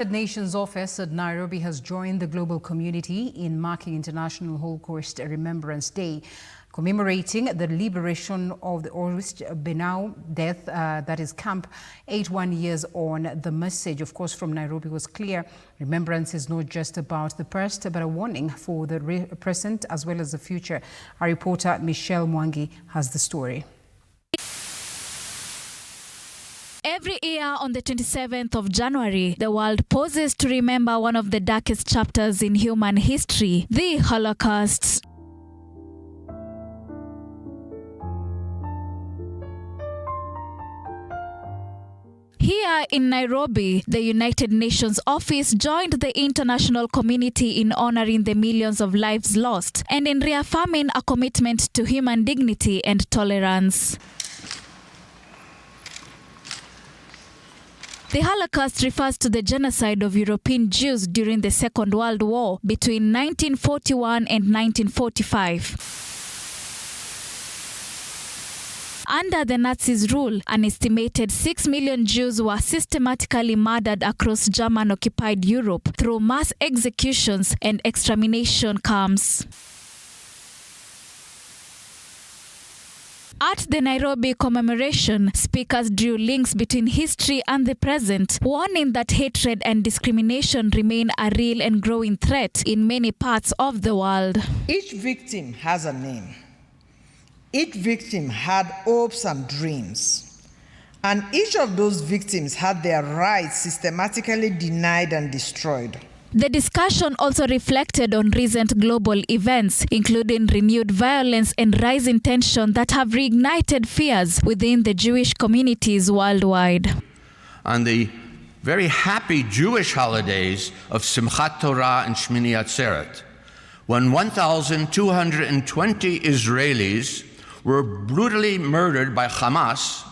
The Nations Office at Nairobi has joined the global community in marking International Holocaust Remembrance Day, commemorating the liberation of the Auschwitz-Birkenau death, that is Camp 81 years on. The message, of course, from Nairobi was clear. Remembrance is not just about the past, but a warning for the present as well as the future. Our reporter Michelle Mwangi has the story. Every year on the 27th of January, the world pauses to remember one of the darkest chapters in human history, the Holocaust. Here in Nairobi, the United Nations office joined the international community in honoring the millions of lives lost and in reaffirming a commitment to human dignity and tolerance. The Holocaust refers to the genocide of European Jews during the Second World War between 1941 and 1945. Under the Nazis' rule, an estimated 6 million Jews were systematically murdered across German-occupied Europe through mass executions and extermination camps. At the Nairobi commemoration, speakers drew links between history and the present, warning that hatred and discrimination remain a real and growing threat in many parts of the world. Each victim has a name. Each victim had hopes and dreams. And each of those victims had their rights systematically denied and destroyed. The discussion also reflected on recent global events, including renewed violence and rising tension that have reignited fears within the Jewish communities worldwide. On the very happy Jewish holidays of Simchat Torah and Shmini Atzeret, when 1,220 Israelis were brutally murdered by Hamas,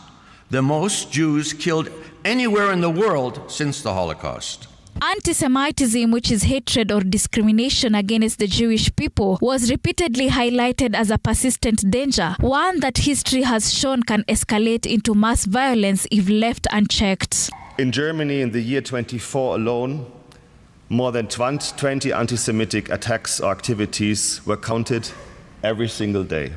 the most Jews killed anywhere in the world since the Holocaust. Anti-Semitism, which is hatred or discrimination against the Jewish people, was repeatedly highlighted as a persistent danger, one that history has shown can escalate into mass violence if left unchecked. In Germany, in the year 24 alone, more than 20 anti-Semitic attacks or activities were counted every single day.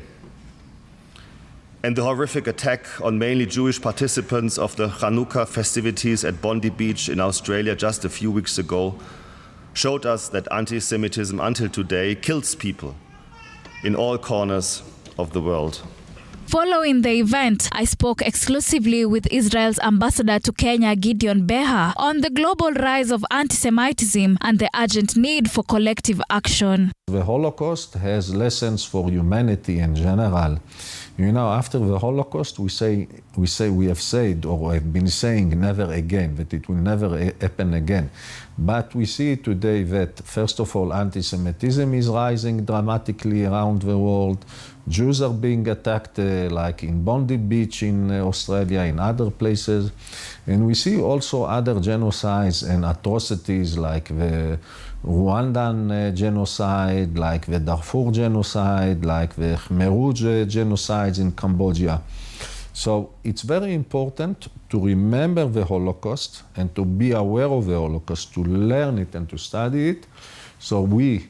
And the horrific attack on mainly Jewish participants of the Hanukkah festivities at Bondi Beach in Australia just a few weeks ago showed us that anti-Semitism until today kills people in all corners of the world. Following the event, I spoke exclusively with Israel's ambassador to Kenya, Gideon Beha, on the global rise of anti-Semitism and the urgent need for collective action. The Holocaust has lessons for humanity in general. You know, after the Holocaust, we have said, or have been saying, never again, that it will never happen again. But we see today that, first of all, anti-Semitism is rising dramatically around the world. Jews are being attacked, like in Bondi Beach in Australia, in other places. And we see also other genocides and atrocities like the Rwandan genocide, like the Darfur genocide, like the Khmer Rouge genocides in Cambodia. So it's very important to remember the Holocaust and to be aware of the Holocaust, to learn it and to study it, so we,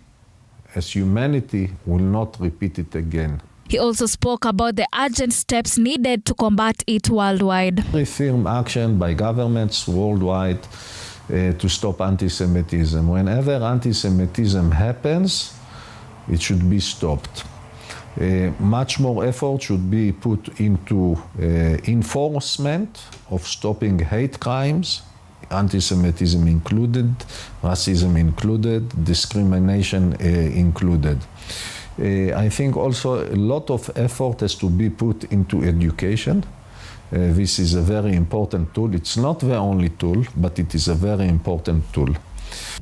as humanity, will not repeat it again. He also spoke about the urgent steps needed to combat it worldwide. Very firm action by governments worldwide to stop anti-Semitism. Whenever anti-Semitism happens, it should be stopped. Much more effort should be put into enforcement of stopping hate crimes, anti-Semitism included, racism included, discrimination included. I think also a lot of effort has to be put into education. This is a very important tool. It's not the only tool, but it is a very important tool.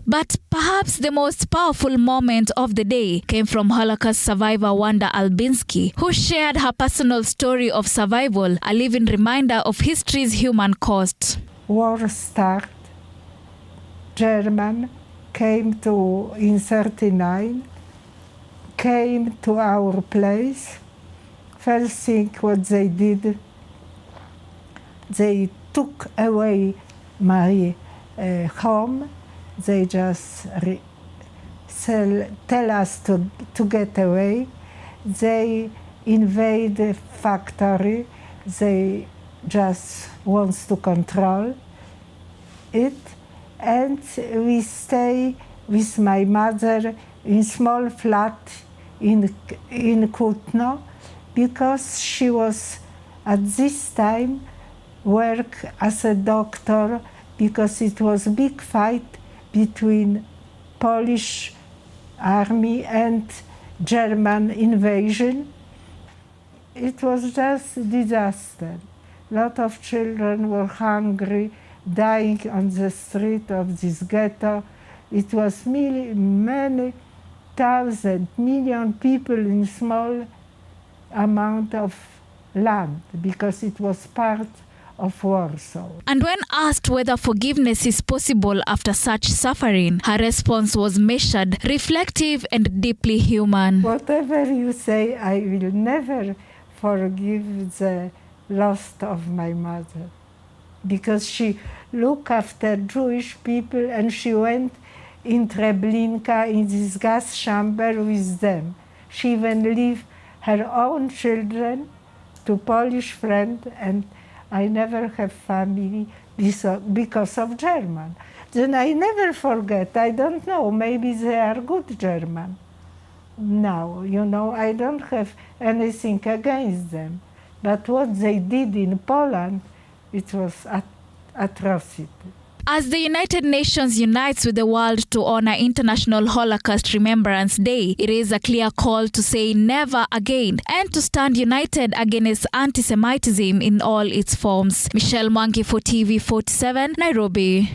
But perhaps the most powerful moment of the day came from Holocaust survivor Wanda Albinski, who shared her personal story of survival, a living reminder of history's human cost. War started. German came in 1939, came to our place. First thing what they did, they took away my home. They just tell us to get away. They invade the factory. They just want to control it. And we stay with my mother in small flat in Kutno, because she was at this time work as a doctor, because it was a big fight between Polish army and German invasion. It was just a disaster. A lot of children were hungry, dying on the street of this ghetto. It was many thousand, million people in small amount of land, because it was part of Warsaw. And when asked whether forgiveness is possible after such suffering, her response was measured, reflective, and deeply human. Whatever you say, I will never forgive the loss of my mother, because she looked after Jewish people, and she went in Treblinka in this gas chamber with them. She even left her own children to Polish friends, and I never have family because of German. Then I never forget, I don't know, maybe they are good German. Now, you know, I don't have anything against them. But what they did in Poland, it was atrocity. As the United Nations unites with the world to honor International Holocaust Remembrance Day, it is a clear call to say never again and to stand united against anti-Semitism in all its forms. Michelle Mwangi for TV 47, Nairobi.